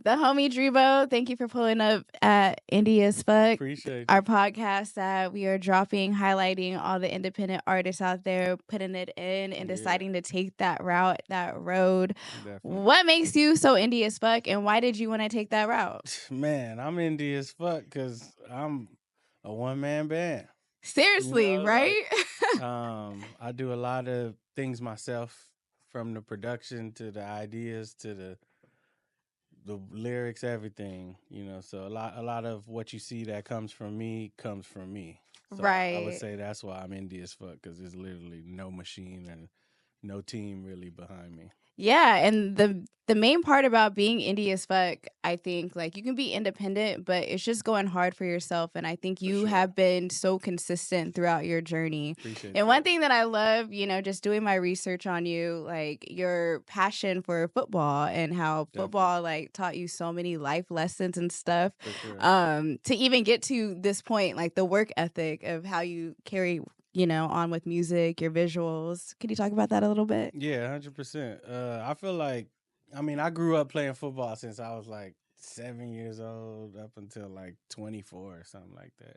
The Homie Dreebo, thank you for pulling up at Indie as Fuck. Appreciate Our you. podcast that we are dropping, highlighting all the independent artists out there, putting it in and deciding to take that road. Definitely. What makes you so indie as fuck, and why did you want to take that route? Man, I'm indie as fuck because I'm a one-man band. Seriously, right? I do a lot of things myself, from the production to the ideas to the lyrics, everything. So a lot of what you see that comes from me. So I would Right. say that's why I'm indie as fuck, because there's literally no machine and no team really behind me. Yeah, and the main part about being indie as fuck, I think, like, you can be independent, but it's just going hard for yourself. And I think you have been so consistent throughout your journey. Appreciate And one thing that I love, just doing my research on you, like your passion for football and how football like taught you so many life lessons and stuff. For sure. To even get to this point, like the work ethic of how you carry on with music, your visuals. Can you talk about that a little bit? Yeah, 100%. I feel like, I grew up playing football since I was like 7 years old up until like 24 or something like that.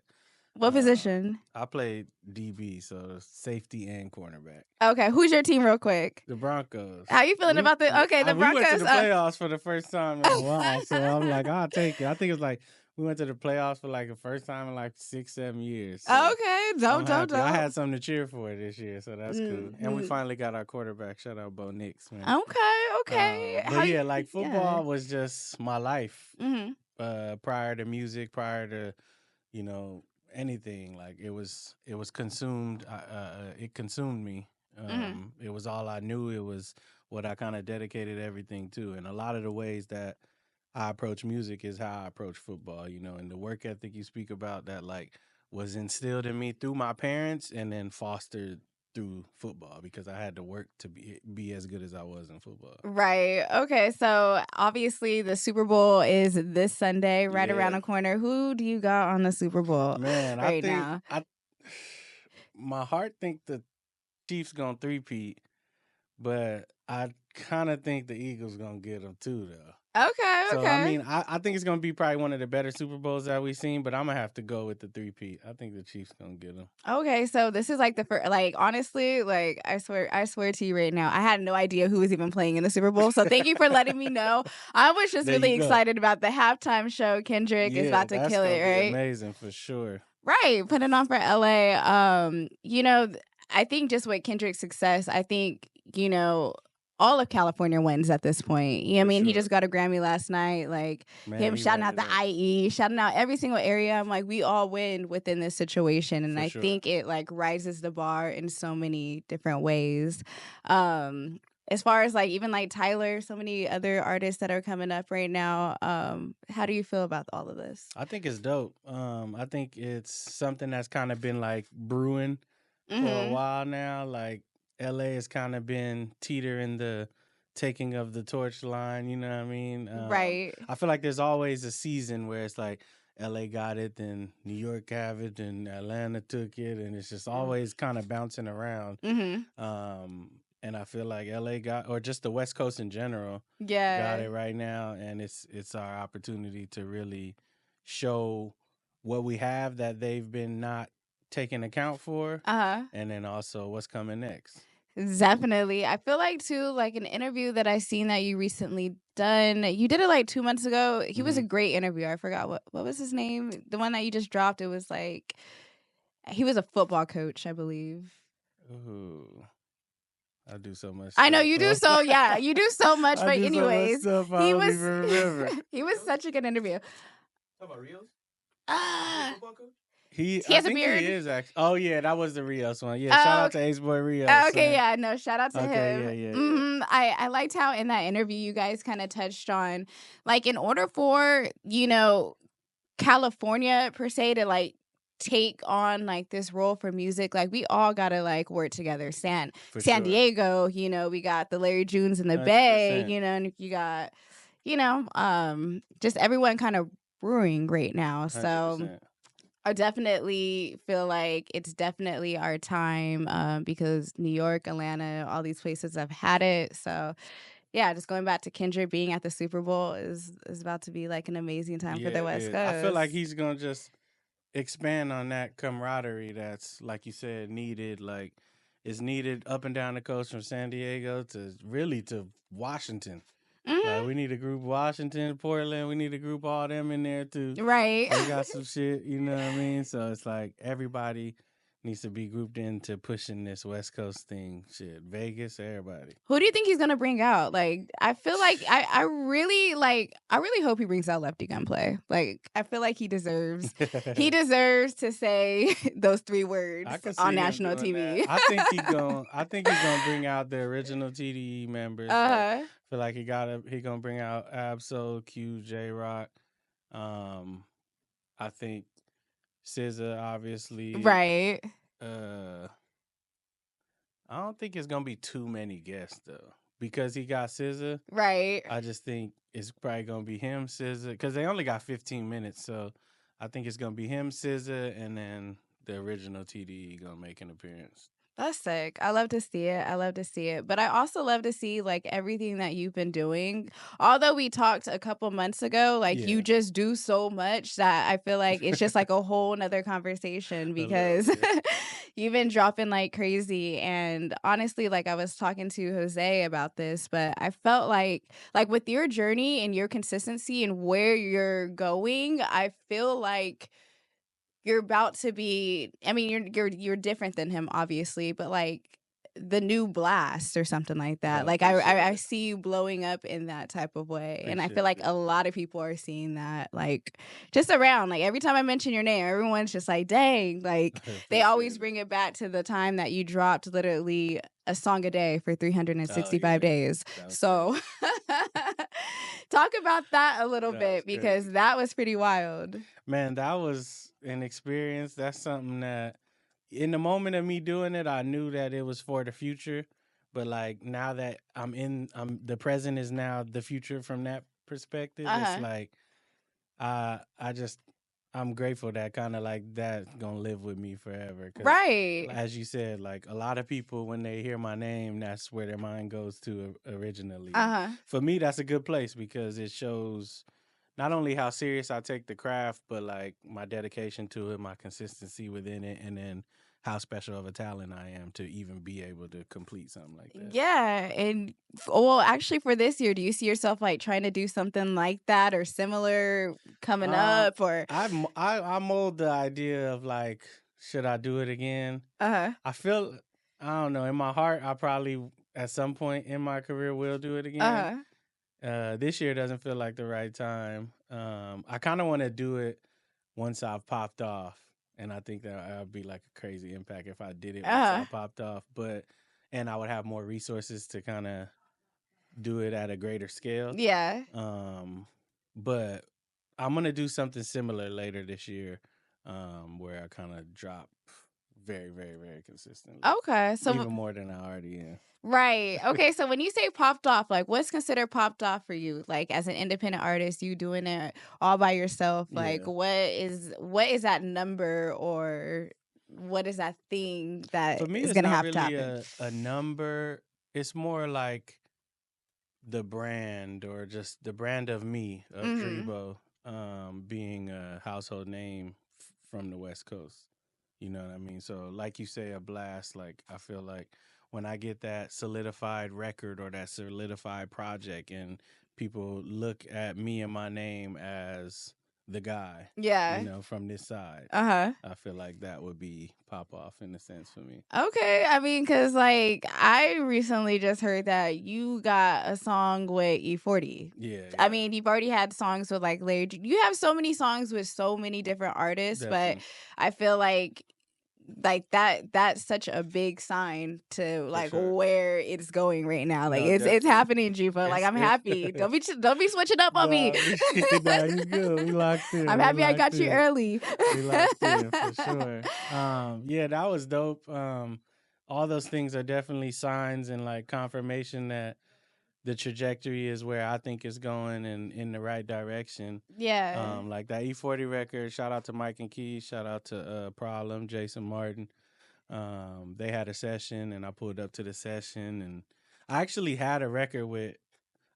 What position? I played DB, so safety and cornerback. Okay, who's your team real quick? The Broncos. How you feeling about the Broncos? We went to the playoffs for the first time in a while, so I'm like, I'll take it. I think it was like we went to the playoffs for like the first time in like 6-7 years. So okay, dope. I had something to cheer for this year, so that's cool. And we finally got our quarterback. Shout out Bo Nix, man. Okay. But yeah, like football was just my life. Mm-hmm. Prior to music, prior to anything, like it was consumed. It consumed me. It was all I knew. It was what I kind of dedicated everything to. And a lot of the ways that I approach music is how I approach football, and the work ethic you speak about, that like was instilled in me through my parents and then fostered through football, because I had to work to be as good as I was in football. Right. Okay. So obviously the Super Bowl is this Sunday, right around the corner. Who do you got on the Super Bowl? Man, right now? My heart think the Chiefs gonna three-peat, but I kind of think the Eagles gonna get them too, though. Okay. So I think it's gonna be probably one of the better Super Bowls that we've seen, but I'm gonna have to go with the three-peat. I think the Chiefs gonna get them. Okay, so this is like the first, like, honestly, like I swear to you right now, I had no idea who was even playing in the Super Bowl. So thank you for letting me know. I was just really excited about the halftime show. Kendrick is about to kill it, right? Amazing for sure. Right, put it on for LA. I think just with Kendrick's success, I think all of California wins at this point. He just got a Grammy last night. Like, him shouting out the IE, shouting out every single area. I'm like, we all win within this situation. And I think it like rises the bar in so many different ways. As far as like even like Tyler, so many other artists that are coming up right now. How do you feel about all of this? I think it's dope. I think it's something that's kind of been like brewing for a while now. Like, LA has kind of been teetering the taking of the torch line, you know what I mean? Right. I feel like there's always a season where it's like LA got it, then New York have it, then Atlanta took it, and it's just always kind of bouncing around. And I feel like LA got, or just the West Coast in general, got it right now, and it's our opportunity to really show what we have that they've been not taking account for, and then also what's coming next. Definitely. I feel like too, like an interview that I seen that you recently done. You did it like 2 months ago. He was a great interviewer. I forgot what was his name. The one that you just dropped. It was like he was a football coach, I believe. Ooh. I do so much. I know you do so. Yeah, you do so much. But anyways, so much stuff, I don't even remember. He was such a good interview. Talk about Rios? He has a think beard. He is actually. Oh yeah, that was the Rios one. Yeah, shout out to Ace Boy Rios. Okay, yeah, no, shout out to him. Yeah. I liked how in that interview you guys kind of touched on, like, in order for California per se to like take on like this role for music, like we all gotta like work together. San Diego, we got the Larry Junes in the 100%. Bay, and you got, just everyone kind of brewing right now. 100%. So I definitely feel like it's definitely our time, because New York, Atlanta, all these places have had it. So yeah, just going back to Kendrick being at the Super Bowl is about to be like an amazing time for Yeah, the it West is. I feel like Coast. he's gonna just expand on that camaraderie that's, like you said, needed. Like, it's needed up and down the coast from San Diego to Washington. Like, Hmm. we need to group Washington, Portland. We need to group all them in there too. Right. They got some shit, you know what I mean? So it's like everybody needs to be grouped into pushing this West Coast thing. Shit, Vegas, everybody. Who do you think he's gonna bring out? Like, I feel like I really hope he brings out Lefty Gunplay. Like, I feel like he deserves to say those 3 words I could on see him national doing that. TV. I think he gonna bring out the original TDE members. Like, Uh-huh. feel like he gonna bring out Absol, Q, J Rock. I think SZA, obviously. Right. Uh, I don't think it's gonna be too many guests though, because he got SZA. Right. I just think it's probably gonna be him, SZA, because they only got 15 minutes, so I think it's gonna be him, SZA, and then the original TDE gonna make an appearance. That's sick. I love to see it. I love to see it. But I also love to see like everything that you've been doing. Although we talked a couple months ago, like Yeah. you just do so much that I feel like it's just like a whole nother conversation because you've been dropping like crazy. And honestly, like I was talking to Jose about this, but I felt like with your journey and your consistency and where you're going, I feel like you're about to be, I mean, you're different than him, obviously, but like the new Blast or something like that. Oh, Like I appreciate I it. see you blowing up in that type of way. And I feel Appreciate like it. a lot of people are seeing that, like just around. Like every time I mention your name, everyone's just like, dang, like they always Appreciate it. bring it back to the time that you dropped literally a song a day for 365 days. That was So talk about that a little That was bit because crazy. that was pretty wild. Man, that was an experience. That's something that, in the moment of me doing it, I knew that it was for the future. But like, now that the present is now the future from that perspective. It's Uh-huh. like, I just, I'm grateful that kind of like that's gonna live with me forever. Cause Right. as you said, like a lot of people, when they hear my name, that's where their mind goes to originally. And Uh-huh. for me, that's a good place because it shows not only how serious I take the craft, but like my dedication to it, my consistency within it, and then how special of a talent I am to even be able to complete something like that. Yeah, and well, actually for this year, do you see yourself like trying to do something like that or similar coming up or I mold the idea of like, should I do it again? uh-huh. I feel, I don't know, in my heart, I probably at some point in my career will do it again. This year doesn't feel like the right time. I kind of want to do it once I've popped off, and I think that would be like a crazy impact if I did it once I popped off. And I would have more resources to kind of do it at a greater scale. Yeah. But I'm gonna do something similar later this year, where I kind of drop very, very, very consistently. Okay. So Even more than I already am. right. Okay, so when you say popped off, like what's considered popped off for you? Like as an independent artist, you doing it all by yourself. Like Yeah. what is that number or what is that thing that For me, is it's gonna not have to really happen? a number. It's more like the brand, or just the brand of me, of Mm-hmm. Dreebo, being a household name from the West Coast. You know what I mean? So, like you say, a blast. Like, I feel like when I get that solidified record or that solidified project, and people look at me and my name as the guy, Yeah. from this side, Uh-huh. I feel like that would be pop off in a sense for me. Okay, I mean, cause like I recently just heard that you got a song with E40. Yeah, I mean, you've already had songs with like Larry. You have so many songs with so many different artists, but definitely. I feel like that's such a big sign to For like sure. where it's going right now. Like No, it's definitely. happening, Jiva. Like I'm happy. Don't be switching up on me. Nah, nah, you good. We locked in. I'm We happy I locked got you in. early. We locked in for sure. Yeah, that was dope. All those things are definitely signs and like confirmation that the trajectory is where I think it's going and in the right direction. Yeah. Like that E40 record. Shout out to Mike and Keys. Shout out to Problem, Jason Martin. They had a session and I pulled up to the session, and I actually had a record with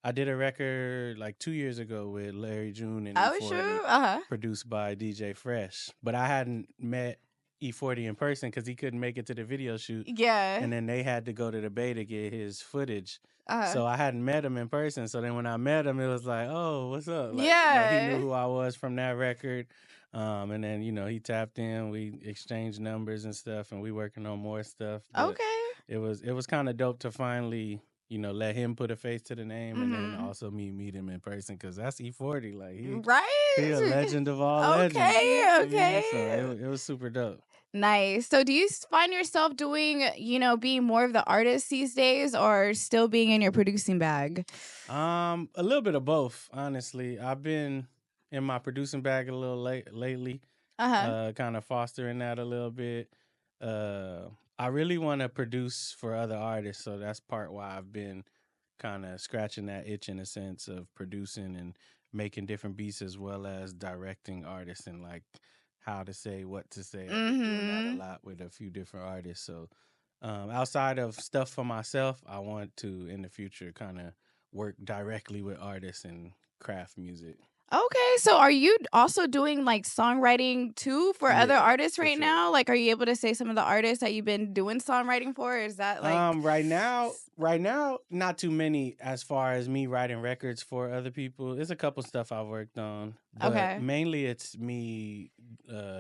I did a record like 2 years ago with Larry June and Oh, E40, sure. produced by DJ Fresh. But I hadn't met E40 in person because he couldn't make it to the video shoot. Yeah. And then they had to go to the Bay to get his footage. Uh-huh. So I hadn't met him in person. So then when I met him, it was like, oh, what's up? Like, Yeah. he knew who I was from that record. And then, he tapped in, we exchanged numbers and stuff, and we working on more stuff. But Okay. it was kind of dope to finally, let him put a face to the name, and then also me meet him in person, because that's E40. Like, he a legend of all legends. Okay. So it was super dope. Nice. So do you find yourself doing, being more of the artist these days, or still being in your producing bag? A little bit of both, honestly. I've been in my producing bag a little lately, kind of fostering that a little bit. I really want to produce for other artists, so that's part why I've been kind of scratching that itch, in a sense of producing and making different beats, as well as directing artists and like how to say, what to say. I've been doing that a lot with a few different artists. So outside of stuff for myself, I want to in the future kind of work directly with artists and craft music. Okay, so are you also doing like songwriting too for other artists right now? Like, are you able to say some of the artists that you've been doing songwriting for? Is that like right now, not too many as far as me writing records for other people. There's a couple stuff I've worked on, but mainly it's me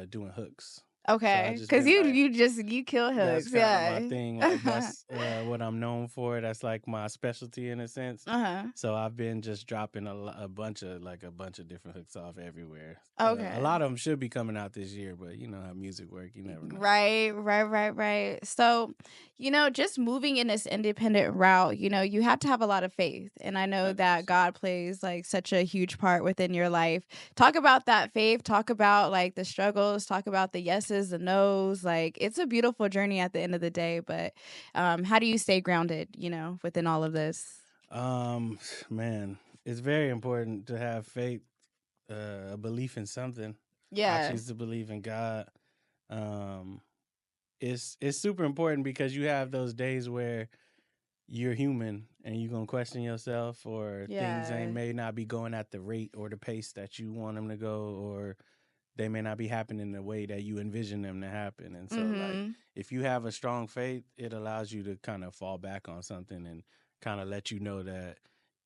doing hooks. Okay, because you kill hooks. That's kind of my thing. Like, that's what I'm known for. That's like my specialty, in a sense. So I've been just dropping a bunch of different hooks off everywhere. Okay. A lot of them should be coming out this year, but you know how music work. You never know. Right. So, just moving in this independent route, you have to have a lot of faith. And I know that God plays like such a huge part within your life. Talk about that faith. Talk about like the struggles. Talk about the yeses, the nos. Like, it's a beautiful journey at the end of the day. But how do you stay grounded, within all of this? Man, it's very important to have faith, a belief in something. Yeah. I choose to believe in God. It's super important, because you have those days where you're human and you're gonna question yourself, or things may not be going at the rate or the pace that you want them to go, or they may not be happening the way that you envision them to happen. And so like, if you have a strong faith, it allows you to kind of fall back on something and kind of let you know that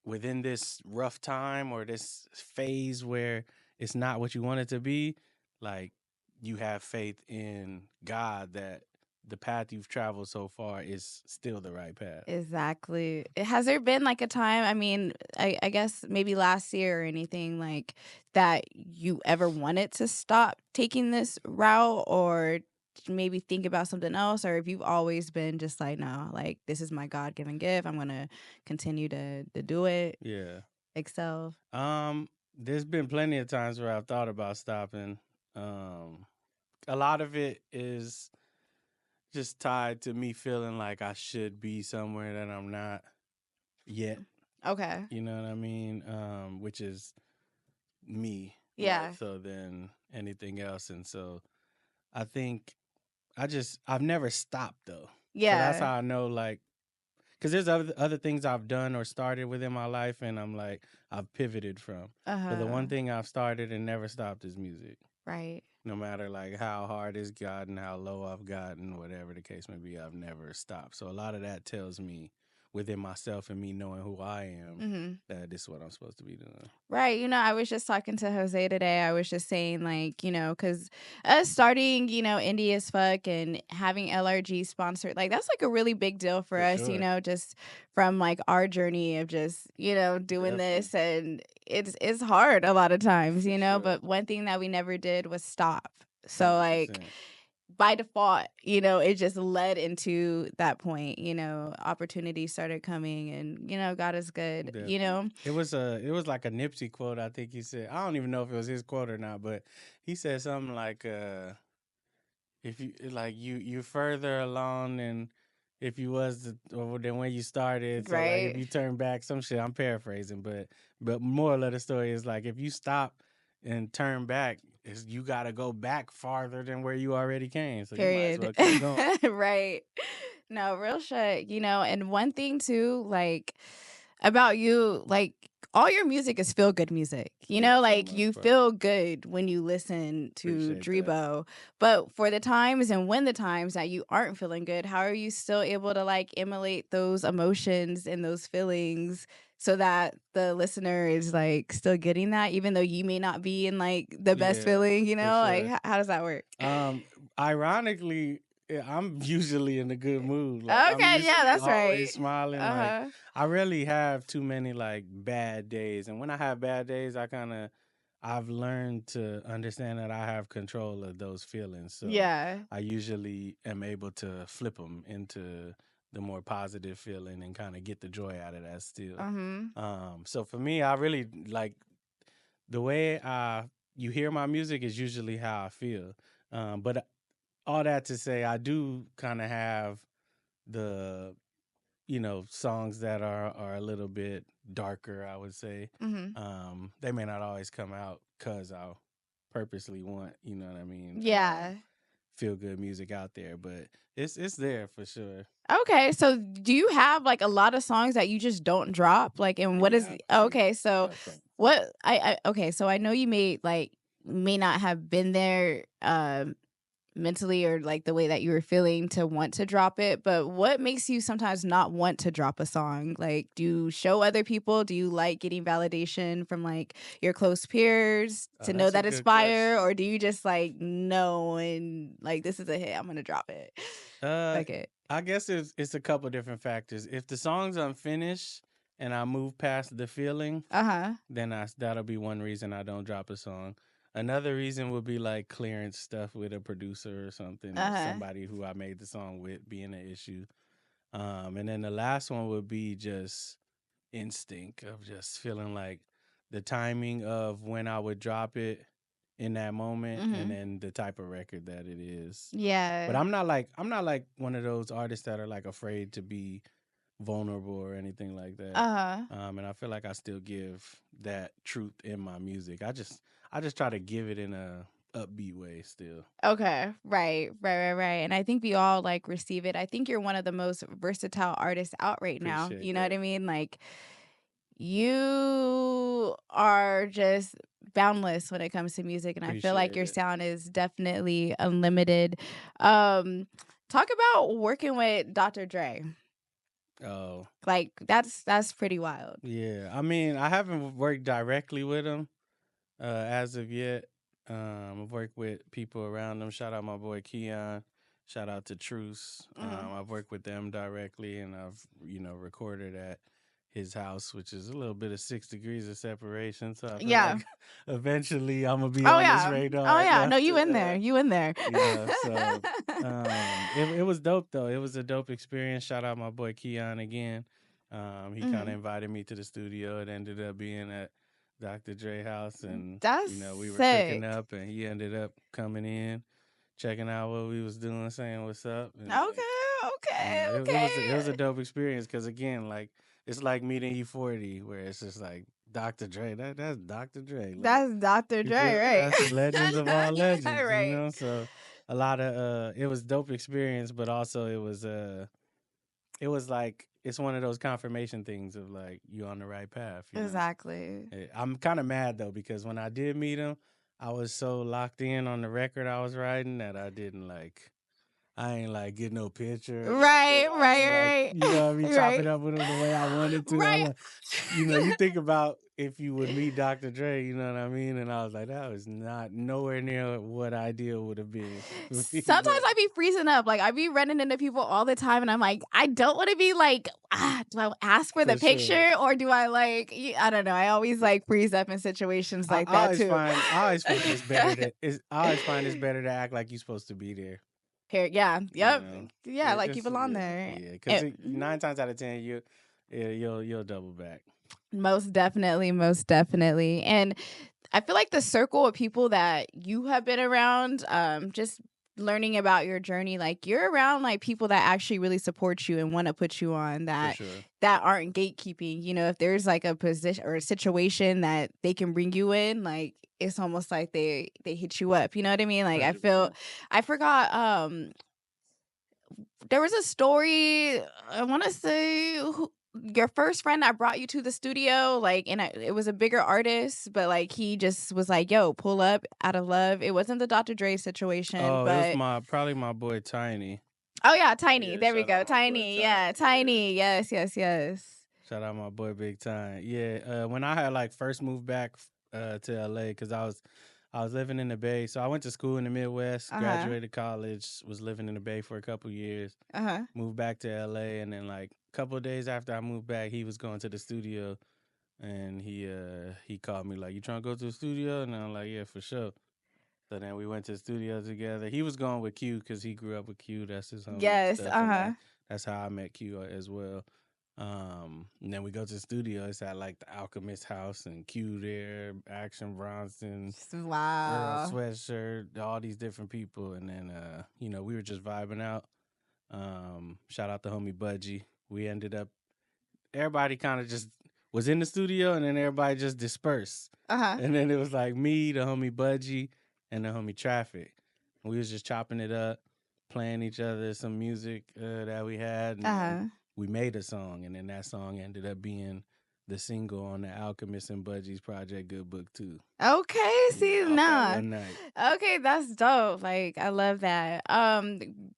within this rough time or this phase where it's not what you want it to be, like, you have faith in God that the path you've traveled so far is still the right path. Exactly. Has there been like a time, I mean, I guess maybe last year or anything like that, you ever wanted to stop taking this route, or maybe think about something else? Or if you've always been just like, no, like, this is my God-given gift, I'm going to continue to do it. Yeah. Excel. There's been plenty of times where I've thought about stopping. A lot of it is just tied to me feeling like I should be somewhere that I'm not yet. Okay. You know what I mean? Which is me. Yeah. More so than anything else. And so I think I've never stopped, though. Yeah. So that's how I know, like, because there's other things I've done or started within my life, and I'm like, I've pivoted from. But the one thing I've started and never stopped is music. Right. No matter like how hard it's gotten, how low I've gotten, whatever the case may be, I've never stopped. So a lot of that tells me within myself and me knowing who I am, that this is what I'm supposed to be doing. Right. I was just talking to Jose today. I was just saying, like, because us starting, Indie as Fuck and having LRG sponsored, like, that's like a really big deal for us, sure. Just from like our journey of just, doing this. And it's hard a lot of times, sure. But one thing that we never did was stop. So, like, by default, it just led into that point. Opportunities started coming, and God is good. Definitely. It was like a Nipsey quote. I think he said, I don't even know if it was his quote or not, but he said something like, if you like you're further along than if you was than when you started. So like, if you turn back, some shit, I'm paraphrasing, but moral of the story is like, if you stop and turn back, you got to go back farther than where you already came. So Period. you might as well keep going. Right. No, real shit. And one thing too, like, about you, like all your music is feel good music. You know, like you feel good when you listen to Dreebo. But for the times and when the times that you aren't feeling good, how are you still able to like emulate those emotions and those feelings so that the listener is like still getting that, even though you may not be in like the best feeling, you know? Like how does that work? Ironically, I'm usually in a good mood. Like I'm Okay, yeah, that's always right. smiling. Like I rarely have too many like bad days, and when I have bad days, I've learned to understand that I have control of those feelings. So Yeah. I usually am able to flip them into the more positive feeling and kind of get the joy out of that still. So for me, I really like the way you hear my music is usually how I feel. But all that to say, I do kind of have the songs that are a little bit darker, I would say. They may not always come out because I'll purposely want, you know what I mean? Yeah. Feel good music out there, but it's there for sure. Okay, so do you have like a lot of songs that you just don't drop? Like, and what is okay? So what I okay, so I know you may not have been there mentally or like the way that you were feeling to want to drop it, but what makes you sometimes not want to drop a song? Like, do you show other people? Do you like getting validation from like your close peers to know that it's fire, or do you just like know and like this is a hit, I'm gonna drop it? Okay. I guess it's a couple different factors. If the song's unfinished and I move past the feeling, then that'll be one reason I don't drop a song. Another reason would be like clearance stuff with a producer or something, or somebody who I made the song with being an issue. And then the last one would be just instinct of just feeling like the timing of when I would drop it in that moment and then the type of record that it is. Yeah. But I'm not like one of those artists that are like afraid to be vulnerable or anything like that. And I feel like I still give that truth in my music. I just try to give it in a upbeat way still. Okay. Right. And I think we all like receive it. I think you're one of the most versatile artists out right now. Appreciate You know that. what I mean? Like you are just boundless when it comes to music, and I feel like your sound is definitely unlimited. Talk about working with Dr. Dre. Oh. Like that's pretty wild. Yeah. I mean, I haven't worked directly with him as of yet. I've worked with people around him. Shout out my boy Keon. Shout out to Truce. I've worked with them directly, and I've recorded at his house, which is a little bit of 6 degrees of separation. So I feel like eventually I'm gonna be on this radar. Oh yeah, no, you in there. You in there. So it was dope though. It was a dope experience. Shout out my boy Keon again. He kind of invited me to the studio. It ended up being at Dr. Dre house, and we were cooking up, and he ended up coming in, checking out what we was doing, saying what's up. And, it was a dope experience because again, like it's like meeting E40, where it's just like Dr. Dre. That's Dr. Dre. Like, that's Dr. Dre, right? That's the legends of all legends, right. you know. So a lot of it was dope experience, but also it was like it's one of those confirmation things of like you on the right path. Exactly. I'm kind of mad though because when I did meet him, I was so locked in on the record I was writing that I ain't like get no picture. Right. You know what I mean? Chop it up with him the way I wanted to. Right. You think about if you would meet Dr. Dre, you know what I mean? And I was like, that was not nowhere near what ideal would have been. Sometimes I be freezing up. Like I be running into people all the time and I'm like, I don't want to be like, do I ask for the picture or do I like, I don't know. I always like freeze up in situations like that too. I always find it's better to act like you're supposed to be there. Here, yeah, yep, yeah, like you belong there. Yeah, because 9 times out of 10, you'll double back. Most definitely, and I feel like the circle of people that you have been around, just learning about your journey, like you're around like people that actually really support you and want to put you on that aren't gatekeeping. You know, if there's like a position or a situation that they can bring you in, like it's almost like they hit you up. You know what I mean? Like 100%. I forgot. There was a story. I want to say your first friend that brought you to the studio, like, and it was a bigger artist, but like he just was like, "Yo, pull up out of love." It wasn't the Dr. Dre situation, Oh, it was but probably my boy Tiny. oh yeah, Tiny. Yeah, There we shout out go, my boy Tiny. Tiny. Yeah, Yeah. Tiny. Yes, yes, yes. Shout out my boy Big Time. Yeah, when I had like first moved back to LA, because I was living in the Bay. So I went to school in the Midwest, Uh huh. graduated college, was living in the Bay for a couple years, Uh huh. moved back to LA, and then like a couple of days after I moved back, he was going to the studio, and he called me like, "You trying to go to the studio?" And I'm like, "Yeah, for sure." So then we went to the studio together. He was going with Q because he grew up with Q. That's his homie and Yes. stuff, Uh and huh. that's how I met Q as well. And then we go to the studio. It's at like the Alchemist house, and Q there, Action Bronson, Earl Wow. Sweatshirt, all these different people. And then we were just vibing out. Shout out to homie Budgie. We ended up everybody kind of just was in the studio, and then everybody just dispersed. Uh huh. And then it was like me, the homie Budgie, and the homie Traffic. We was just chopping it up, playing each other some music that we had, and Uh then huh. we made a song, and then that song ended up being the single on the Alchemist and Budgie's project Good Book 2. Okay, see Off that nah. one night. Okay, that's dope. Like I love that.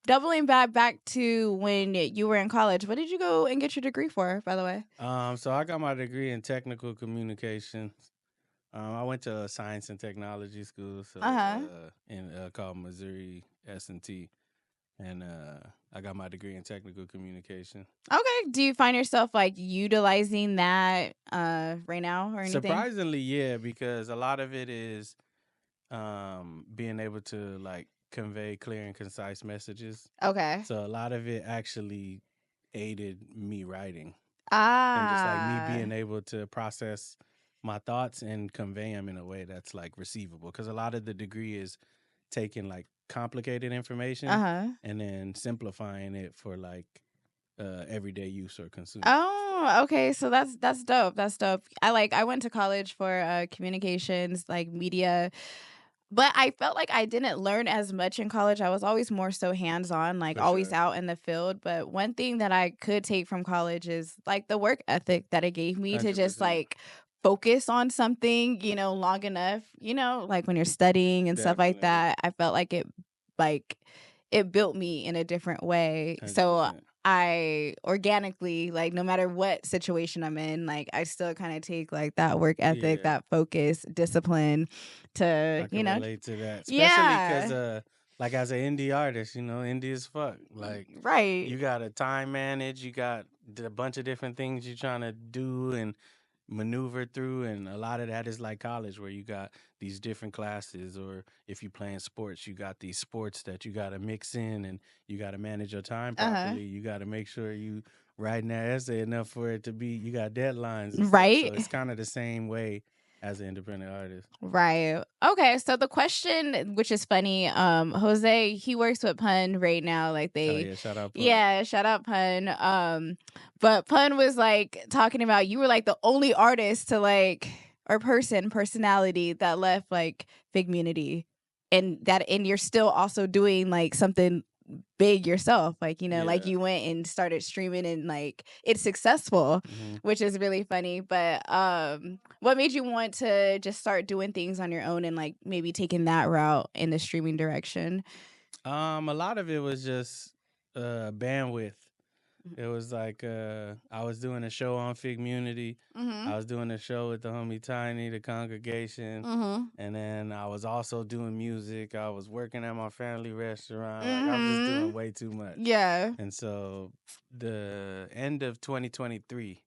Doubling back to when you were in college, what did you go and get your degree for, by the way? So I got my degree in technical communications. I went to a science and technology school, so Uh-huh. in called Missouri S&T, and I got my degree in technical communication. Okay. Do you find yourself like utilizing that right now or anything? Surprisingly, yeah, because a lot of it is being able to like convey clear and concise messages. Okay. So a lot of it actually aided me writing, and just like me Ah. being able to process my thoughts and convey them in a way that's like receivable. Because a lot of the degree is taking like complicated information Uh-huh. and then simplifying it for like everyday use or consume. Oh, okay. So that's dope. That's dope. I went to college for communications, like media. But I felt like I didn't learn as much in college. I was always more so hands-on, like For always sure. out in the field. But one thing that I could take from college is like the work ethic that it gave me to just 100%. like focus on something, long enough, like when you're studying and stuff like Definitely. that. I felt like it built me in a different way. So 100%. I organically, like, no matter what situation I'm in, like, I still kind of take like that work ethic, Yeah, that focus, discipline to, I can relate to that, especially because yeah, like as an indie artist, indie as fuck. Like right. you got to time manage, you got a bunch of different things you're trying to do and maneuver through, and a lot of that is like college where you got these different classes, or if you playing sports, you got these sports that you got to mix in, and you got to manage your time Uh huh. properly. You got to make sure you writing that essay enough for it to be, you got deadlines and stuff, so Right. it's kind of the same way as an independent artist. Right. Okay. So the question, which is funny, Jose, he works with Pun right now. Like Oh they, yeah, shout out Pun. yeah, shout out Pun. But Pun was like talking about you were like the only artist to like or personality that left like figgmunity, and you're still also doing like something big yourself, like like Yeah. you went and started streaming and like it's successful, Hmm. which is really funny. But what made you want to just start doing things on your own and like maybe taking that route in the streaming direction? A lot of it was just bandwidth. It was like I was doing a show on figgmunity. Mm-hmm. I was doing a show with the homie Tiny, the congregation, Mm-hmm. and then I was also doing music. I was working at my family restaurant. Like I was just Mm-hmm. doing way too much. Yeah. And so the end of 2023,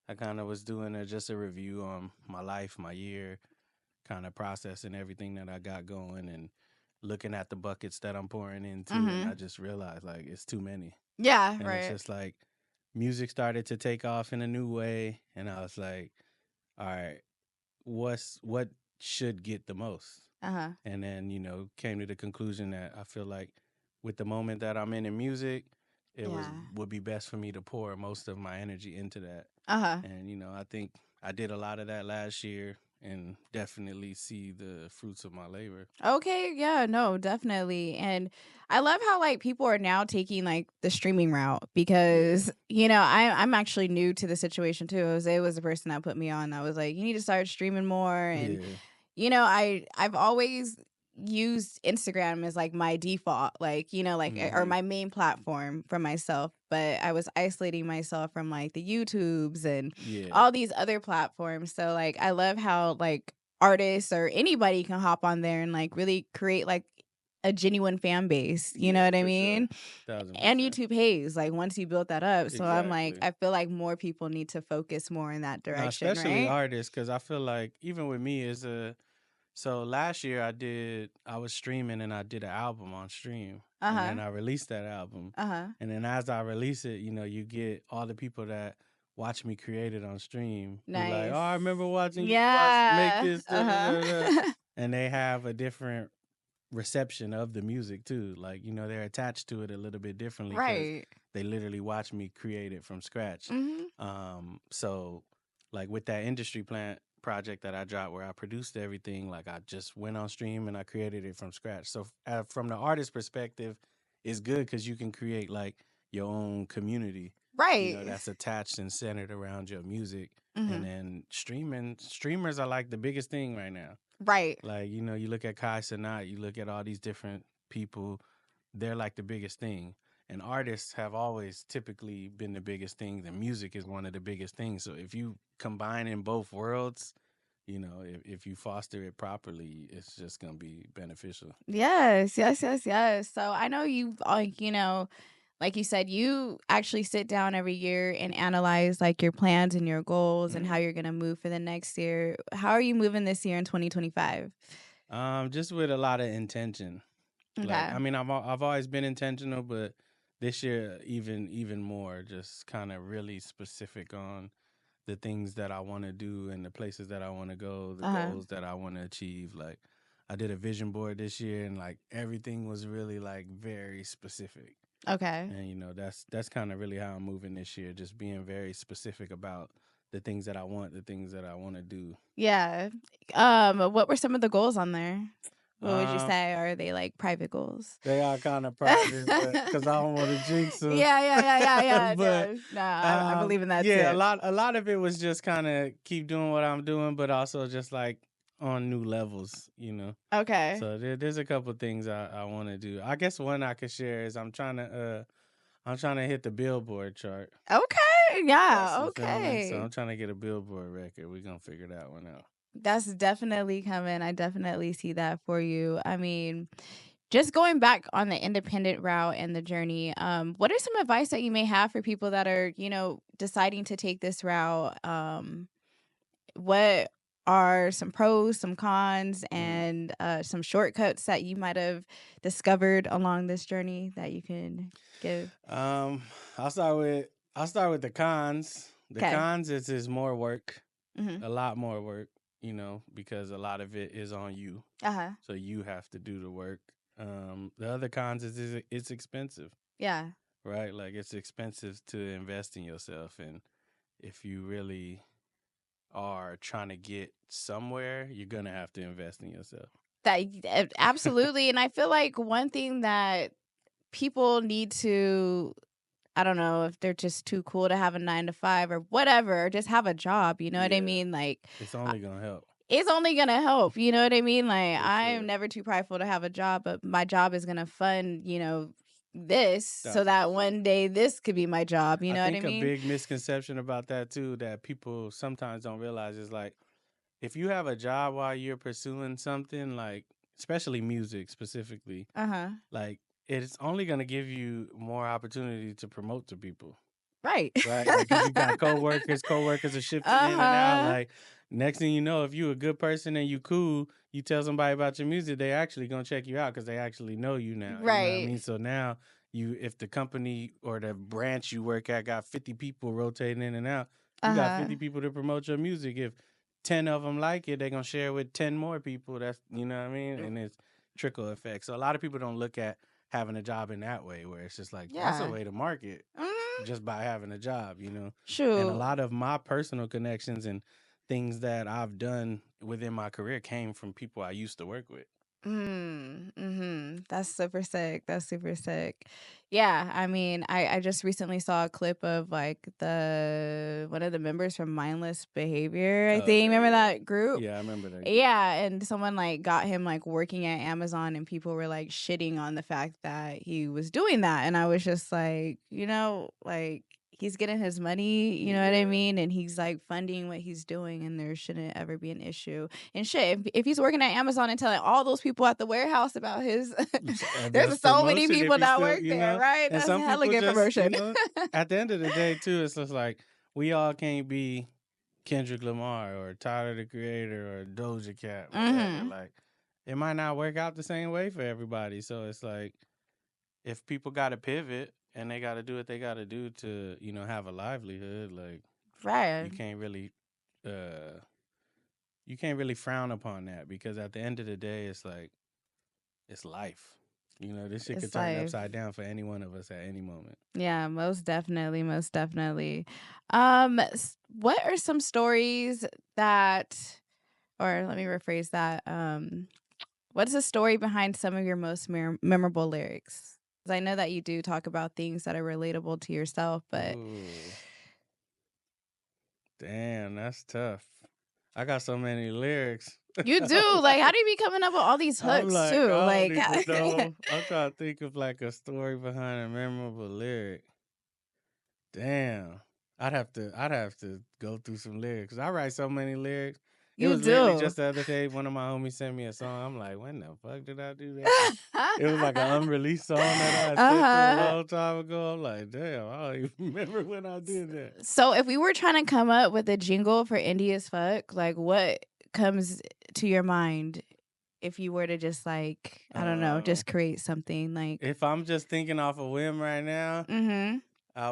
I kind of was doing just a review on my life, my year, kind of processing everything that I got going and looking at the buckets that I'm pouring into, and Mm-hmm. I just realized like it's too many. Yeah. And it's Right. just like music started to take off in a new way, and I was like, all right, what should get the most? Uh-huh. And then came to the conclusion that I feel like with the moment that I'm in music, it Yeah. would be best for me to pour most of my energy into that. Uh-huh. And I think I did a lot of that last year, and definitely see the fruits of my labor. Okay, yeah, no, definitely. And I love how like people are now taking like the streaming route because I'm actually new to the situation too. Jose was the person that put me on. I was like, you need to start streaming more. And Yeah. I've always used Instagram as like my default, like, or my main platform for myself. But I was isolating myself from like the YouTubes and all these other platforms. So like I love how like artists or anybody can hop on there and like really create like a genuine fan base. You know what I mean? Sure. And 1000%. YouTube pays like once you build that up. So I'm like, Exactly. I feel like more people need to focus more in that No, direction, especially right? artists, because I feel like even with me is so last year I was streaming and I did an album on stream, and then I released that album, and then as I release it, you get all the people that watch me create it on stream be like, Nice. oh, I remember watching you make Yeah. this, and they have a different reception of the music too. Like, they're attached to it a little bit differently because Right. they literally watch me create it from scratch. Mm-hmm. So like with that industry plant project that I dropped where I produced everything, like I just went on stream and I created it from scratch. So from the artist perspective, it's good because you can create like your own community, Right. that's attached and centered around your music. Mm-hmm. And then streamers are like the biggest thing right now. Right. Like, you look at Kai Cenat, you look at all these different people, they're like the biggest thing. And artists have always typically been the biggest thing. The music is one of the biggest things. So if you combine in both worlds, if you foster it properly, it's just gonna be beneficial. Yes, yes, yes, yes. So I know you've like you said, you actually sit down every year and analyze like your plans and your goals and how you're gonna move for the next year. How are you moving this year in 2025? Just with a lot of intention. Like, Okay. I mean, I've always been intentional, but this year even more, just kind of really specific on the things that I want to do and the places that I want to go, the goals that I want to achieve. Like, I did a vision board this year, and like everything was really like very specific. Okay. And that's kind of really how I'm moving this year, just being very specific about the things that I want, the things that I want to do. Yeah. What were some of the goals on there? What would you say? Are they like private goals? They are kind of private, but because I don't want to jinx them. Yeah. But No, I believe in that yeah, too. a lot of it was just kind of keep doing what I'm doing, but also just like on new levels. Okay. So there's a couple things I want to do. I guess one I could share is I'm trying to hit the Billboard chart. Okay. Yeah. You feel me? So Okay. I'm trying to get a Billboard record. We're gonna figure that one out. That's definitely coming. I definitely see that for you. I mean, just going back on the independent route and the journey, what are some advice that you may have for people that are, deciding to take this route? What are some pros, some cons, and some shortcuts that you might have discovered along this journey that you can give? I'll start with the cons. The 'Kay. cons is more work, Mhm. a lot more work, because a lot of it is on you. Uh-huh. So you have to do the work. The other cons is it's expensive, Yeah. right? Like it's expensive to invest in yourself, and if you really are trying to get somewhere, you're gonna have to invest in yourself. Absolutely, and I feel like one thing that people need to, I don't know if they're just too cool to have a 9 to 5 or whatever, or just have a job, you know what I mean? Like, It's only gonna help. it's only gonna help, you know what I mean? Like, For I am sure. never too prideful to have a job, but my job is gonna fund, this so that one day this could be my job, you know what I think a mean? big misconception about that too that people sometimes don't realize is like if you have a job while you're pursuing something, like especially music specifically, Uh-huh. like it's only gonna give you more opportunity to promote to people. Right. Right? Like if you got coworkers are shifting in and out. Like next thing you know, if you a good person and you cool, you tell somebody about your music, they actually gonna check you out because they actually know you now. You know what I Right. mean? So now if the company or the branch you work at got 50 people rotating in and out, you got 50 people to promote your music. If 10 of them like it, they're gonna share it with 10 more people. That's what I mean? And it's trickle effect. So a lot of people don't look at having a job in that way where it's just like that's a Yeah. way to market just by having a job. And a True. lot of my personal connections and things that I've done within my career came from people I used to work with. That's super sick. That's super sick. Yeah, I mean, I just recently saw a clip of like the one of the members from Mindless Behavior, I think. Okay, Remember yeah. that group? Yeah, I remember that group. Yeah, and someone like got him like working at Amazon and people were like shitting on the fact that he was doing that. And I was just like, like he's getting his money, you know what I mean? And he's like funding what he's doing and there shouldn't ever be an issue. And shit, if he's working at Amazon and telling all those people at the warehouse about his there's so many people that work there, right? And That's some hella people good just, promotion. at the end of the day too, it's just like we all can't be Kendrick Lamar or Tyler the Creator or Doja Cat, whatever. Like it might not work out the same way for everybody. So it's like if people got to pivot and they got to do what they got to do to, have a livelihood, like Right. you can't really frown upon that, because at the end of the day, it's like it's life. This shit could turn upside down for any one of us at any moment. Yeah, most definitely, most definitely. What are some stories that, or let me rephrase that. What is the story behind some of your most memorable lyrics? Because I know that you do talk about things that are relatable to yourself, but Ooh. Damn, that's tough. I got so many lyrics. You do. Like, how do you be coming up with all these hooks too? I don't even know. I'm trying to think of like a story behind a memorable lyric. Damn. I'd have to go through some lyrics. I write so many lyrics. It was literally just the other day, one of my homies sent me a song. I'm like, when the fuck did I do that? It was like an unreleased song that I sent a long time ago. I'm like, damn, I don't even remember when I did that. So if we were trying to come up with a jingle for Indie as Fuck, like what comes to your mind if you were to just like, I don't know, just create something like? If I'm just thinking off a whim right now, I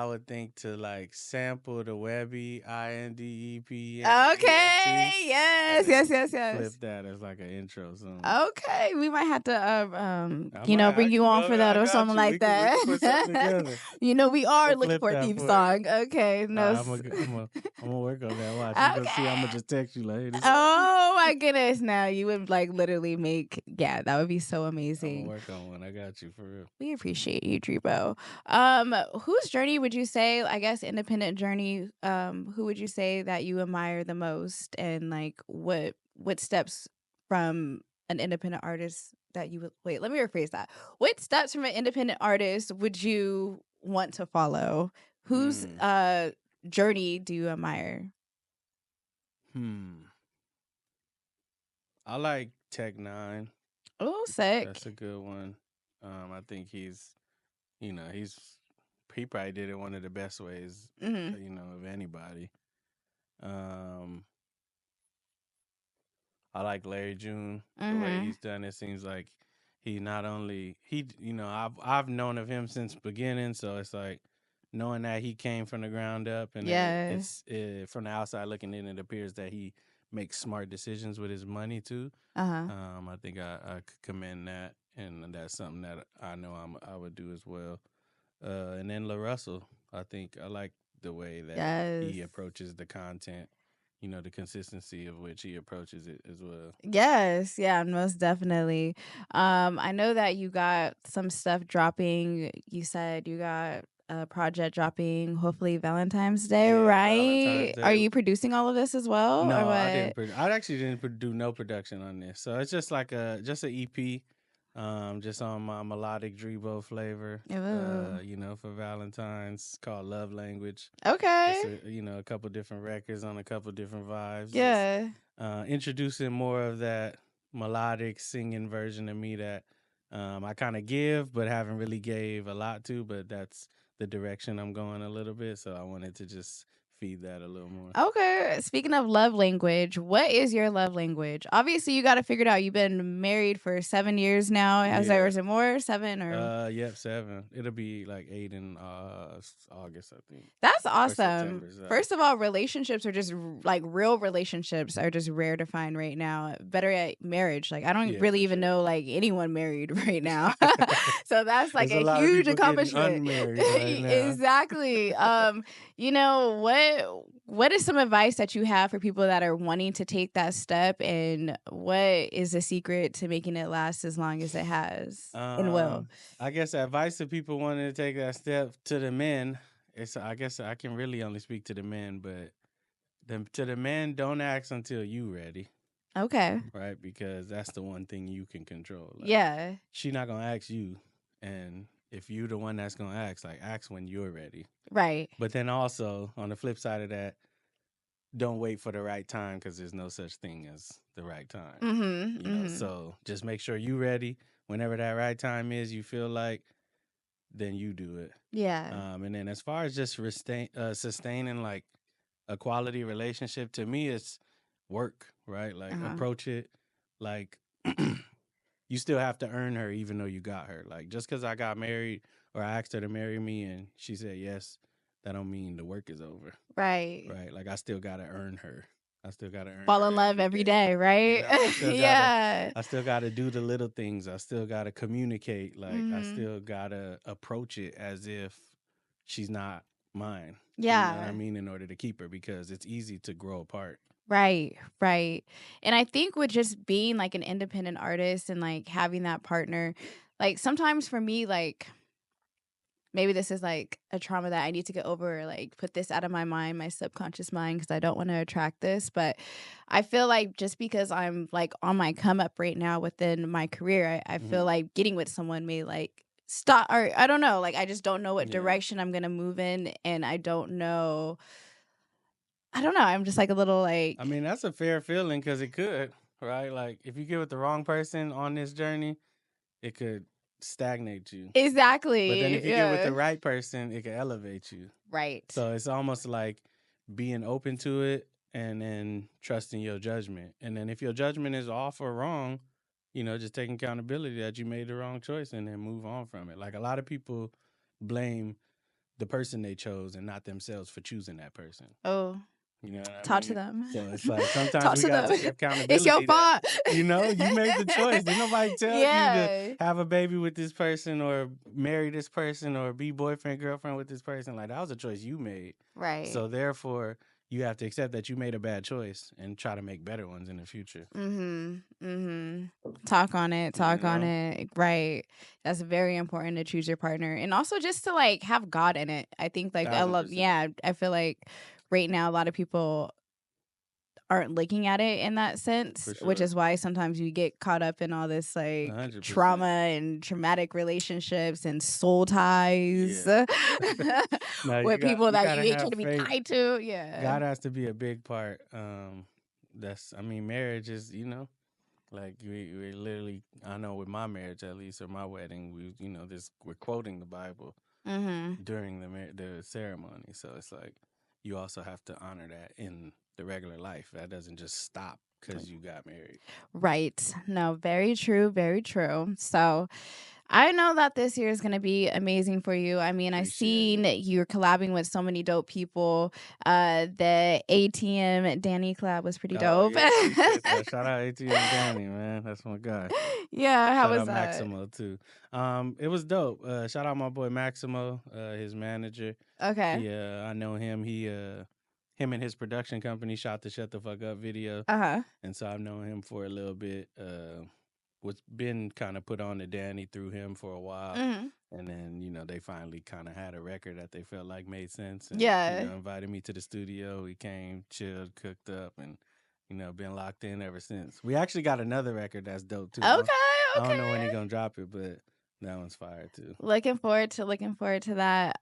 would think to like sample the Webby INDEP. Okay. Yes. Flip that as like an intro song. Okay, we might have to bring you on for that or something like that. We can put something together. We are looking for a theme song. Okay, no. I'm gonna work on that. Watch. You gonna see? I'm gonna just text you like, hey, oh my goodness! Now you would like literally make that would be so amazing. I'm gonna work on one. I got you for real. We appreciate you, Dreebo. Whose journey would you say? I guess independent journey. Who would you say that you admire the most, and like what steps from an independent artist that you would wait? Let me rephrase that. What steps from an independent artist would you want to follow? Whose journey do you admire? I like Tech Nine. Oh, sick. That's a good one. I think he probably did it one of the best ways, of anybody. I like Larry June. The way he's done it seems like he not only I've known of him since beginning, so it's like knowing that he came from the ground up, and it's from the outside looking in, it appears that he makes smart decisions with his money too. I think I could commend that, and that's something that I know I would do as well. And then La Russell, I think I like the way that he approaches the content. The consistency of which he approaches it as well. Yes, yeah, most definitely. I know that you got some stuff dropping. You said you got a project dropping, hopefully Valentine's Day, right? Valentine's Day. Are you producing all of this as well? No, I didn't. I actually didn't do no production on this, so it's just like an EP. Just on my melodic Dreebo flavor, for Valentine's, called Love Language. Okay. It's a couple different records on a couple different vibes. Yeah. Introducing more of that melodic singing version of me that I kind of give, but haven't really gave a lot to, but that's the direction I'm going a little bit. So I wanted to just feed that a little more. Okay. Speaking of love language, what is your love language? Obviously, you got to figure it out. You've been married for 7 years now. Or is it more? 7 or? Yep, 7. It'll be like 8 in August, I think. That's awesome. First of all, relationships are just like real relationships are just rare to find right now. Better at marriage. Like I don't really even know like anyone married right now. So that's like a huge accomplishment. Unmarried right now. Exactly. What what is some advice that you have for people that are wanting to take that step, and what is the secret to making it last as long as it has and will? I guess advice to people wanting to take that step to the men. I guess I can really only speak to the men, but to the men, don't ask until you ready. Okay. Right, because that's the one thing you can control. Like, Yeah. she not gonna ask you, and if you the one that's gonna ask, like, ask when you're ready. Right. But then also on the flip side of that, don't wait for the right time, because there's no such thing as the right time. Mm-hmm. You know, so just make sure you ready. Whenever that right time is, you feel like, then you do it. Yeah. And then as far as just sustaining like a quality relationship, to me, it's work, right? Like approach it like you still have to earn her, even though you got her. Like, just because I got married or I asked her to marry me and she said yes, that don't mean the work is over. Right. Right. Like, I still gotta earn her. I still gotta earn fall her in love every day, right? Yeah. I still gotta do the little things. I still gotta communicate. Like, I Mhm. still gotta approach it as if she's not mine. You know what I Yeah. mean? In order to keep her, because it's easy to grow apart. Right, right. And I think with just being like an independent artist and like having that partner, like sometimes for me, like maybe this is like a trauma that I need to get over, or like put this out of my mind, my subconscious mind, because I don't want to attract this. But I feel like just because I'm like on my come up right now within my career, I feel like getting with someone may like stop, or I don't know, like I just don't know what direction I'm gonna move in, and I don't know. I'm just like a little like. I mean, that's a fair feeling, because it could, right? Like, if you get with the wrong person on this journey, it could stagnate you. Exactly. But then if you get with the right person, it can elevate you. Right. So it's almost like being open to it and then trusting your judgment. And then if your judgment is off or wrong, just taking accountability that you made the wrong choice and then move on from it. Like, a lot of people blame the person they chose and not themselves for choosing that person. Oh. You know what I mean? Talk to them. So it's like sometimes we got to take accountability. It's your fault. You made the choice. Did nobody tell you to have a baby with this person or marry this person or be boyfriend, girlfriend with this person? Like, that was a choice you made. Right. So therefore, you have to accept that you made a bad choice and try to make better ones in the future. Talk on it. Talk on it. Right. That's very important to choose your partner, and also just to like have God in it. I think like I love. 1000%. Yeah, I feel like right now a lot of people aren't looking at it in that sense, which is why sometimes you get caught up in all this like 100%. trauma and traumatic relationships and soul ties with people that you ain't trying to be tied to. Yeah, God has to be a big part. Marriage is, like we literally, I know with my marriage at least, or my wedding, we're quoting the Bible during the ceremony. So it's like you also have to honor that in the regular life. That doesn't just stop because you got married. Right. No, very true. Very true. So I know that this year is going to be amazing for you. I mean, I've seen you're collabing with so many dope people. The ATM Danny collab was pretty dope. Yeah, shout out ATM Danny, man. That's my guy. Yeah, how was that? Maximo too. It was dope. Shout out my boy Maximo, his manager. Okay. Yeah, I know him. Him and his production company shot the Shut the Fuck Up video. And so I've known him for a little bit. What's been kind of put on to Danny through him for a while. And then, they finally kind of had a record that they felt like made sense. And, invited me to the studio. We came, chilled, cooked up, and, been locked in ever since. We actually got another record that's dope, too. Okay. I don't know when he's going to drop it, but that one's fire, too. Looking forward to that.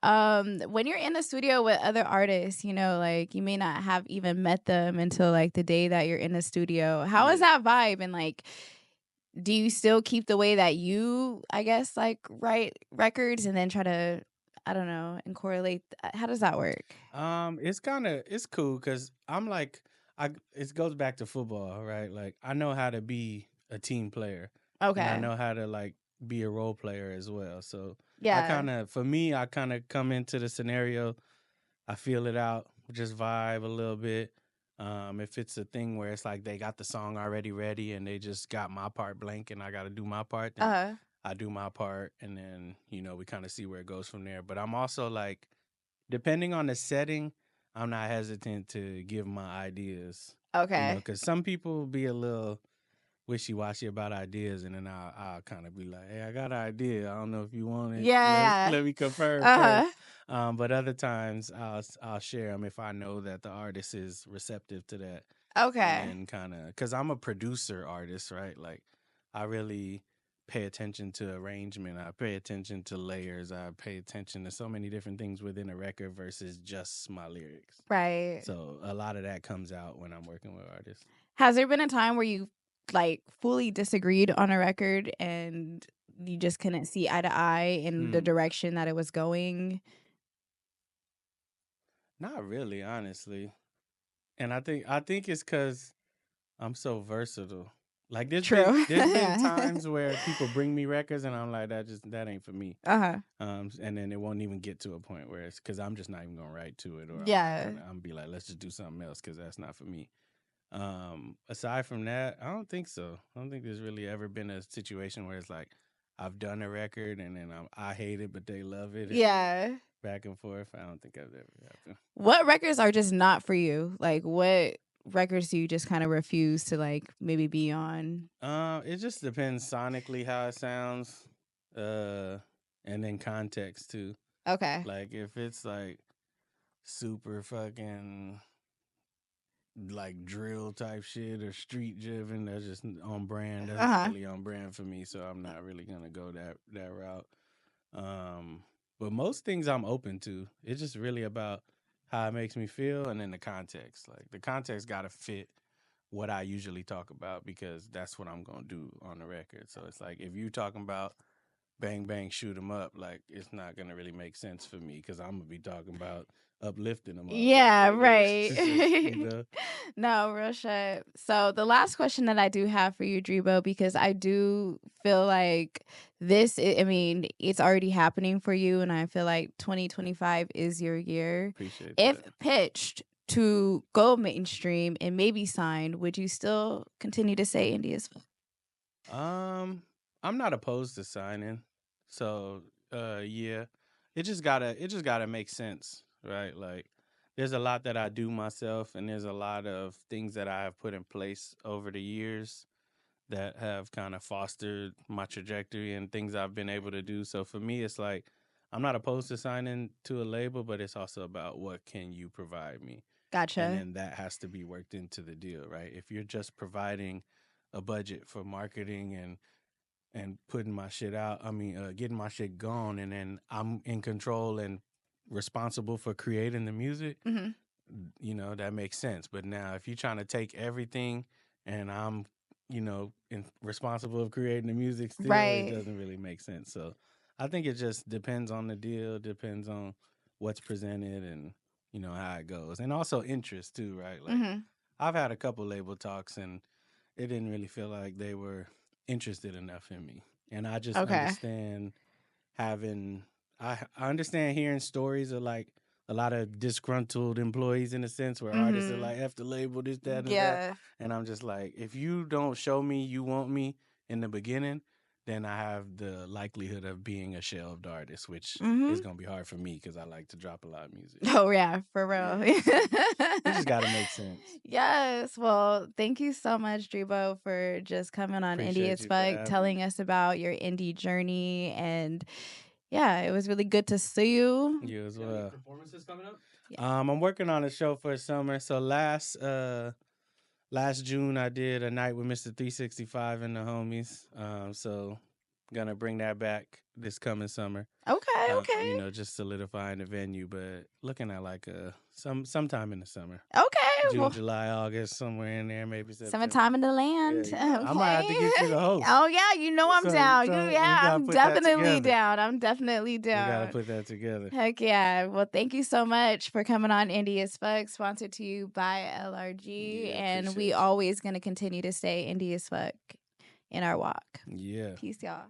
When you're in the studio with other artists, like you may not have even met them until like the day that you're in the studio. How is that vibe? And like, do you still keep the way that you, I guess, like write records and then try to, I don't know, and correlate? How does that work? It's cool because I'm like, it goes back to football, right? Like, I know how to be a team player. Okay. And I know how to like be a role player as well. So yeah, I kind of come into the scenario, I feel it out, just vibe a little bit. If it's a thing where it's like they got the song already ready and they just got my part blank and I got to do my part, then I do my part, and then we kind of see where it goes from there. But I'm also like, depending on the setting, I'm not hesitant to give my ideas. Okay. Because some people be a little wishy-washy about ideas, and then I'll kind of be like, hey, I got an idea. I don't know if you want it. Yeah. Let me confirm first. But other times I'll share them if I know that the artist is receptive to that. Okay. And then kind of, because I'm a producer artist, right? Like, I really pay attention to arrangement. I pay attention to layers. I pay attention to so many different things within a record versus just my lyrics. Right. So a lot of that comes out when I'm working with artists. Has there been a time where you like fully disagreed on a record and you just couldn't see eye to eye in the direction that it was going? Not really, honestly. And I think it's because I'm so versatile. Like there's been times where people bring me records and I'm like, that ain't for me. And then it won't even get to a point where it's because I'm just not even gonna write to it, or I'm be like, let's just do something else because that's not for me. Aside from that, I don't think so. I don't think there's really ever been a situation where it's like I've done a record and then I hate it but they love it. Yeah. Back and forth. I don't think I've ever happened. What records are just not for you? Like what records do you just kind of refuse to like maybe be on? It just depends sonically how it sounds, and then context too. Okay. Like if it's like super fucking like drill type shit or street driven, that's just on brand. That's not really on brand for me, so I'm not really gonna go that route. But most things I'm open to. It's just really about how it makes me feel and then the context. Like the context gotta fit what I usually talk about because that's what I'm gonna do on the record. So it's like if you're talking about bang bang shoot 'em up, like it's not gonna really make sense for me because I'm gonna be talking about uplifting them up. Yeah, right. No, real shit. So the last question that I do have for you, Dreebo, because I do feel like it's already happening for you, and I feel like 2025 is your year. Appreciate if that. Pitched to go mainstream and maybe signed, would you still continue to say indie as fuck? I'm not opposed to signing. So yeah. It just gotta make sense, right? Like there's a lot that I do myself and there's a lot of things that I have put in place over the years that have kind of fostered my trajectory and things I've been able to do. So for me it's like I'm not opposed to signing to a label, but it's also about what can you provide me. Gotcha. And then that has to be worked into the deal, right? If you're just providing a budget for marketing and putting my shit out, getting my shit gone, and then I'm in control and responsible for creating the music, that makes sense. But now if you're trying to take everything and I'm, responsible of creating the music still, it doesn't really make sense. So I think it just depends on the deal, depends on what's presented and, how it goes. And also interest too, right? Like I've had a couple label talks and it didn't really feel like they were interested enough in me. And I just understand I understand hearing stories of like a lot of disgruntled employees in a sense where artists are like, F the label, this, that, and that. And I'm just like, if you don't show me you want me in the beginning, then I have the likelihood of being a shelved artist, which is going to be hard for me because I like to drop a lot of music. Oh, yeah, for real. It just got to make sense. Yes. Well, thank you so much, Dreebo, for just coming on Indie as Fuck, telling us about your indie journey. And yeah, it was really good to see you. You as well. Any performances coming up? Yeah. I'm working on a show for summer. So last June I did a night with Mr. 365 and the homies. So gonna bring that back this coming summer. Okay. Just solidifying the venue, but looking at like sometime in the summer. Okay. June, July, August, somewhere in there, maybe September. Summertime in the land. Yeah. Okay. I might have to get you the host. Oh yeah, I'm down. I'm definitely down. I'm definitely down. We gotta put that together. Heck yeah. Well, thank you so much for coming on Indie as Fuck, sponsored to you by LRG. And we always gonna continue to stay Indie as Fuck in our walk. Yeah. Peace, y'all.